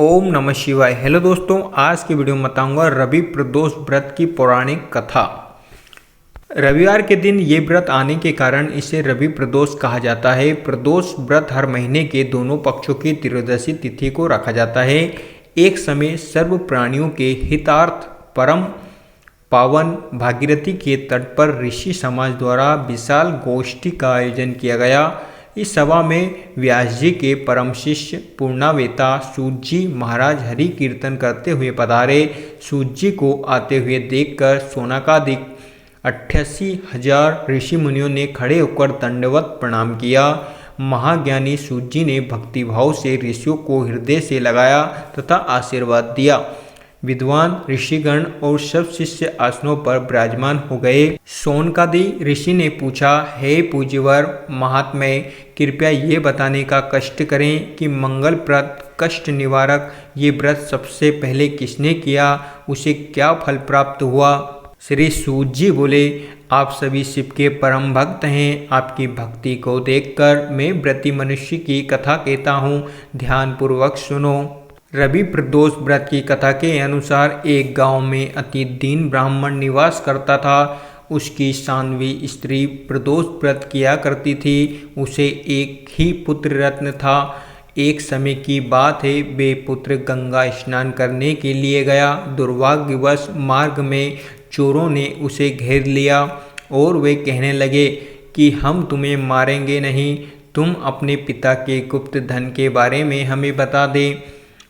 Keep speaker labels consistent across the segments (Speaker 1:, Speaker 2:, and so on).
Speaker 1: ओम नमः शिवाय। हेलो दोस्तों, आज की वीडियो में बताऊंगा रवि प्रदोष व्रत की पौराणिक कथा। रविवार के दिन ये व्रत आने के कारण इसे रवि प्रदोष कहा जाता है। प्रदोष व्रत हर महीने के दोनों पक्षों की त्रयोदशी तिथि को रखा जाता है। एक समय सर्व प्राणियों के हितार्थ परम पावन भागीरथी के तट पर ऋषि समाज द्वारा विशाल गोष्ठी का आयोजन किया गया। इस सभा में व्यास जी के परम शिष्य पूर्णावेता सूत जी महाराज हरि कीर्तन करते हुए पधारे। सूत जी को आते हुए देखकर सोनाकादिक 88,000 ऋषि मुनियों ने खड़े होकर दंडवत प्रणाम किया। महाज्ञानी सूत जी ने भक्तिभाव से ऋषियों को हृदय से लगाया तथा आशीर्वाद दिया। विद्वान ऋषिगण और सब शिष्य आसनों पर विराजमान हो गए। शौनकादि ऋषि ने पूछा, हे पूज्यवर महात्म्य, कृपया ये बताने का कष्ट करें कि मंगलप्रद कष्ट निवारक ये व्रत सबसे पहले किसने किया, उसे क्या फल प्राप्त हुआ। श्री सूत जी बोले, आप सभी शिव के परम भक्त हैं। आपकी भक्ति को देखकर मैं व्रती मनुष्य की कथा कहता हूँ, ध्यानपूर्वक सुनो। रवि प्रदोष व्रत की कथा के अनुसार एक गांव में अति दीन ब्राह्मण निवास करता था। उसकी साध्वी स्त्री प्रदोष व्रत किया करती थी। उसे एक ही पुत्र रत्न था। एक समय की बात है, वे पुत्र गंगा स्नान करने के लिए गया। दुर्भाग्यवश मार्ग में चोरों ने उसे घेर लिया और वे कहने लगे कि हम तुम्हें मारेंगे नहीं, तुम अपने पिता के गुप्त धन के बारे में हमें बता दें।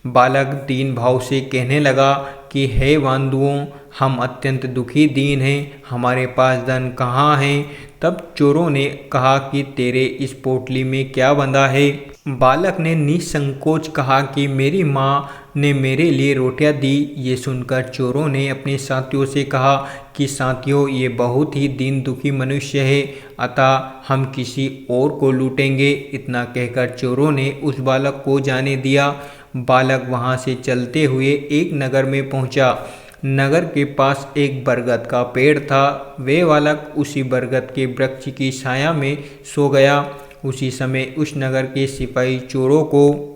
Speaker 1: बालक दीन भाव से कहने लगा कि हे बंधुओं, हम अत्यंत दुखी दीन हैं, हमारे पास धन कहाँ है। तब चोरों ने कहा कि तेरे इस पोटली में क्या बंधा है। बालक ने निसंकोच कहा कि मेरी माँ ने मेरे लिए रोटियां दी। ये सुनकर चोरों ने अपने साथियों से कहा कि साथियों, ये बहुत ही दीन दुखी मनुष्य है, अतः हम किसी और को लूटेंगे। इतना कहकर चोरों ने उस बालक को जाने दिया। बालक वहाँ से चलते हुए एक नगर में पहुँचा। नगर के पास एक बरगद का पेड़ था। वे बालक उसी बरगद के वृक्ष की छाया में सो गया। उसी समय उस नगर के सिपाही चोरों को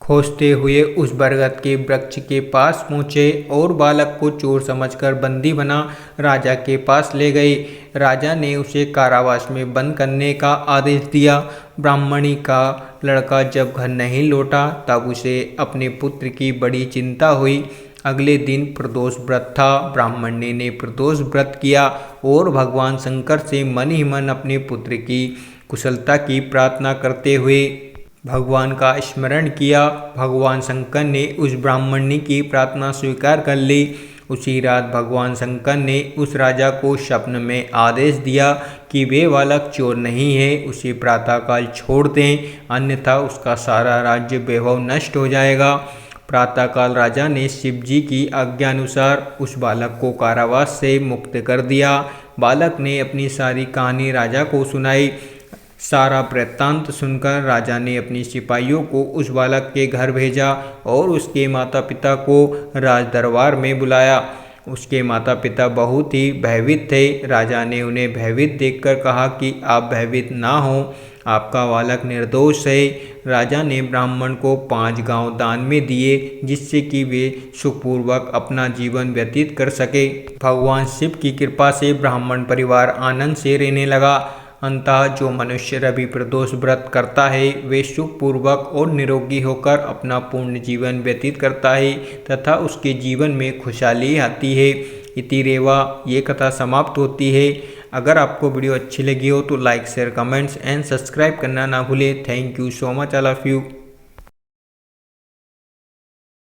Speaker 1: खोजते हुए उस बरगद के वृक्ष के पास पहुँचे और बालक को चोर समझकर बंदी बना राजा के पास ले गए। राजा ने उसे कारावास में बंद करने का आदेश दिया। ब्राह्मणी का लड़का जब घर नहीं लौटा तब उसे अपने पुत्र की बड़ी चिंता हुई। अगले दिन प्रदोष व्रत था। ब्राह्मणी ने प्रदोष व्रत किया और भगवान शंकर से मन ही मन अपने पुत्र की कुशलता की प्रार्थना करते हुए भगवान का स्मरण किया। भगवान शंकर ने उस ब्राह्मणी की प्रार्थना स्वीकार कर ली। उसी रात भगवान शंकर ने उस राजा को स्वप्न में आदेश दिया कि वे बालक चोर नहीं है, उसे प्रातःकाल छोड़ दें, अन्यथा उसका सारा राज्य वैभव नष्ट हो जाएगा। प्रातःकाल राजा ने शिव जी की आज्ञानुसार उस बालक को कारावास से मुक्त कर दिया। बालक ने अपनी सारी कहानी राजा को सुनाई। सारा वृत्तांत सुनकर राजा ने अपने सिपाहियों को उस बालक के घर भेजा और उसके माता पिता को राज दरबार में बुलाया। उसके माता पिता बहुत ही भयभीत थे। राजा ने उन्हें भयभीत देखकर कहा कि आप भयभीत ना हो, आपका बालक निर्दोष है। राजा ने ब्राह्मण को 5 गांव दान में दिए, जिससे कि वे सुखपूर्वक अपना जीवन व्यतीत कर सके। भगवान शिव की कृपा से ब्राह्मण परिवार आनंद से रहने लगा। अंततः जो मनुष्य रवि प्रदोष व्रत करता है वे सुखपूर्वक और निरोगी होकर अपना पूर्ण जीवन व्यतीत करता है तथा उसके जीवन में खुशहाली आती है। इति रेवा ये कथा समाप्त होती है। अगर आपको वीडियो अच्छी लगी हो तो like share comments and subscribe करना ना भूलें। Thank you so much all of you.